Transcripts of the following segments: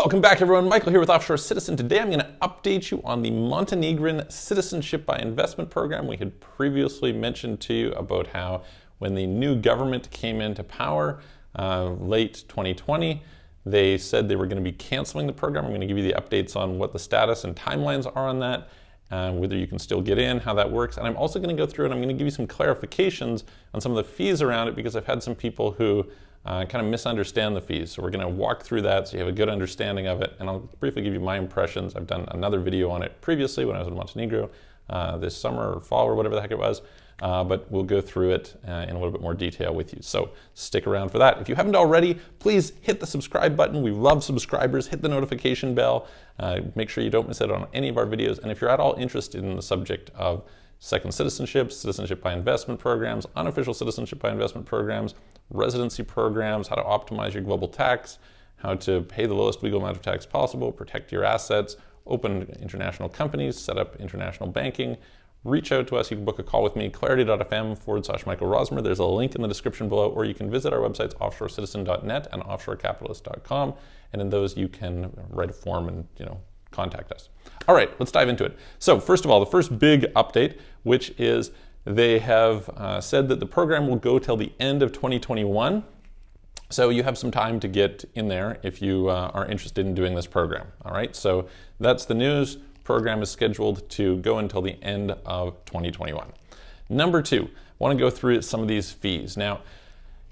Welcome back, everyone. Michael here with Offshore Citizen. Today I'm going to update you on the Montenegrin Citizenship by Investment program. We had previously mentioned to you about how when the new government came into power late 2020, they said they were going to be canceling the program. I'm going to give you the updates on what the status and timelines are on that, whether you can still get in, how that works. And I'm also going to go through and I'm going to give you some clarifications on some of the fees around it, because I've had some people who kind of misunderstand the fees. So we're going to walk through that so you have a good understanding of it, and I'll briefly give you my impressions. I've done another video on it previously when I was in Montenegro this summer or fall or whatever the heck it was, but we'll go through it in a little bit more detail with you. So stick around for that. If you haven't already, please hit the subscribe button. We love subscribers. Hit the notification bell. Make sure you don't miss out on any of our videos. And if you're at all interested in the subject of second citizenship, citizenship by investment programs, unofficial citizenship by investment programs, residency programs, how to optimize your global tax, how to pay the lowest legal amount of tax possible, protect your assets, open international companies, set up international banking, reach out to us. You can book a call with me, clarity.fm/Michael Rosmer. There's a link in the description below, or you can visit our websites, offshorecitizen.net and offshorecapitalist.com. And in those, you can write a form and, contact us. All right, let's dive into it. So first of all, the first big update, which is they have said that the program will go till the end of 2021. So you have some time to get in there if you are interested in doing this program. All right, so that's the news. Program is scheduled to go until the end of 2021. Number two, I want to go through some of these fees. Now,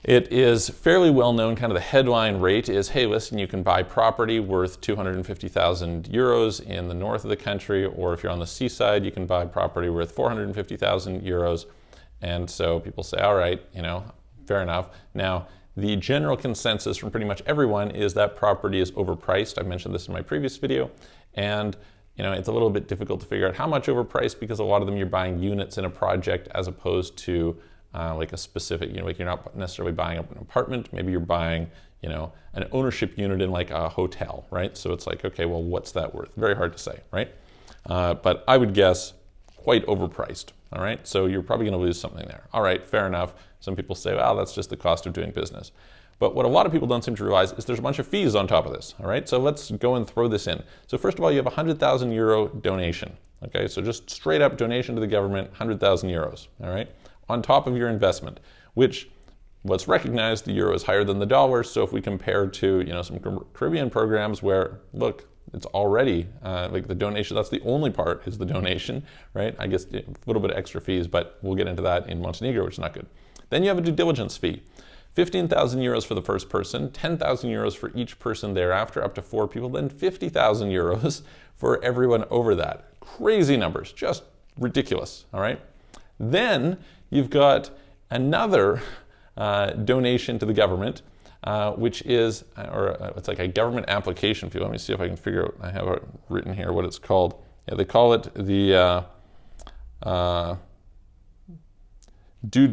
it is fairly well known, kind of the headline rate is, hey, listen, you can buy property worth 250,000 euros in the north of the country, or if you're on the seaside, you can buy property worth 450,000 euros. And so people say, all right, fair enough. Now, the general consensus from pretty much everyone is that property is overpriced. I mentioned this in my previous video. And it's a little bit difficult to figure out how much overpriced, because a lot of them you're buying units in a project as opposed to like a specific, like you're not necessarily buying an apartment. Maybe you're buying, an ownership unit in like a hotel, right? So it's like, okay, well, what's that worth? Very hard to say, right? But I would guess quite overpriced, all right? So you're probably going to lose something there. All right, fair enough. Some people say, well, that's just the cost of doing business. But what a lot of people don't seem to realize is there's a bunch of fees on top of this, all right? So let's go and throw this in. So first of all, you have a 100,000 euro donation, okay? So just straight up donation to the government, 100,000 euros, all right? On top of your investment, which, let's recognize, the euro is higher than the dollar. So if we compare to, some Caribbean programs where, look, it's already like the donation, that's the only part is the donation, right? I guess a little bit of extra fees, but we'll get into that in Montenegro, which is not good. Then you have a due diligence fee. 15,000 euros for the first person, 10,000 euros for each person thereafter, up to 4 people, then 50,000 euros for everyone over that. Crazy numbers, just ridiculous, all right? Then you've got another donation to the government, which is, it's like a government application fee. Let me see if I can figure out, I have it written here what it's called. Yeah, they call it the due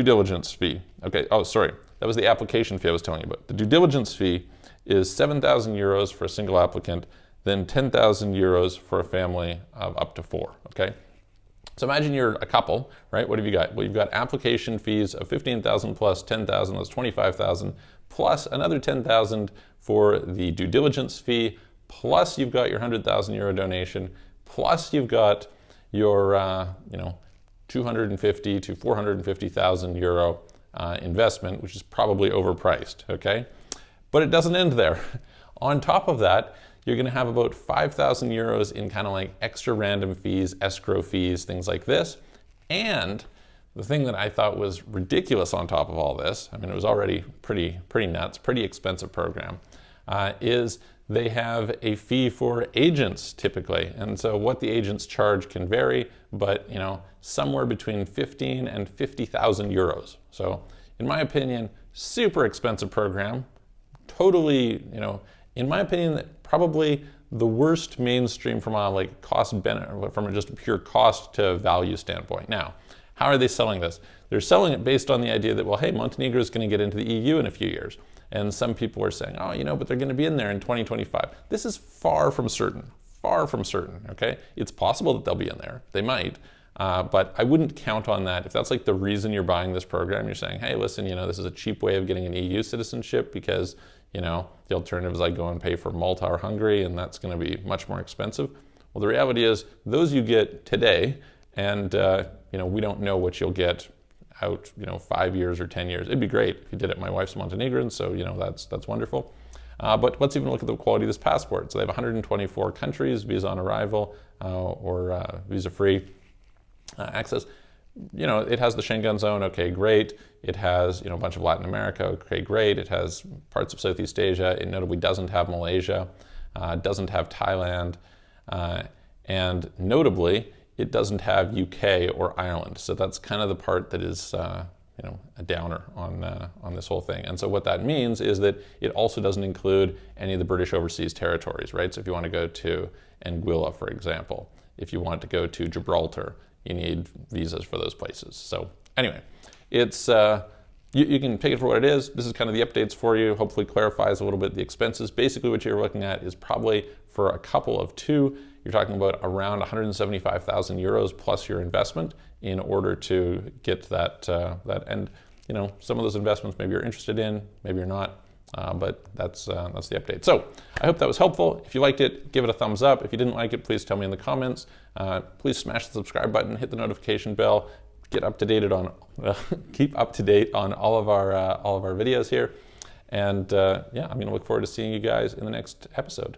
diligence fee. Okay, oh, sorry. That was the application fee I was telling you about. The due diligence fee is 7,000 euros for a single applicant, then 10,000 euros for a family of up to 4, okay? So imagine you're a couple, right? What have you got? Well, you've got application fees of 15,000 plus 10,000, that's 25,000, plus another 10,000 for the due diligence fee, plus you've got your 100,000 euro donation, plus you've got your, 250 to 450,000 euro investment, which is probably overpriced, okay? But it doesn't end there. On top of that, you're going to have about 5,000 euros in kind of like extra random fees, escrow fees, things like this. And the thing that I thought was ridiculous on top of all this, I mean, it was already pretty nuts, pretty expensive program, is they have a fee for agents typically. And so what the agents charge can vary, but somewhere between 15 and 50,000 euros. So in my opinion, super expensive program, totally, in my opinion, probably the worst mainstream from a like cost benefit, from just a pure cost to value standpoint. Now, how are they selling this? They're selling it based on the idea that, well, hey, Montenegro is going to get into the EU in a few years. And some people are saying, oh, but they're going to be in there in 2025. This is far from certain, okay? It's possible that they'll be in there. They might. But I wouldn't count on that. If that's like the reason you're buying this program, you're saying, hey, listen, this is a cheap way of getting an EU citizenship because, The alternative is I go and pay for Malta or Hungary, and that's going to be much more expensive. Well, the reality is those you get today, and we don't know what you'll get out 5 years or 10 years. It'd be great if you did it. My wife's Montenegrin, so that's wonderful. But let's even look at the quality of this passport. So they have 124 countries, visa on arrival or visa-free access. It has the Schengen zone, okay, great. It has, a bunch of Latin America, okay, great. It has parts of Southeast Asia. It notably doesn't have Malaysia, doesn't have Thailand, and notably, it doesn't have UK or Ireland. So that's kind of the part that is, a downer on this whole thing. And so what that means is that it also doesn't include any of the British overseas territories, right? So if you want to go to Anguilla, for example, if you want to go to Gibraltar, you need visas for those places. So anyway, it's you can take it for what it is. This is kind of the updates for you. Hopefully clarifies a little bit the expenses. Basically what you're looking at is probably for a couple of two, you're talking about around 175,000 euros plus your investment in order to get that. And some of those investments maybe you're interested in, maybe you're not. But that's the update. So I hope that was helpful. If you liked it, give it a thumbs up. If you didn't like it, please tell me in the comments. Please smash the subscribe button, hit the notification bell, keep up to date on all of our videos here. And I'm going to look forward to seeing you guys in the next episode.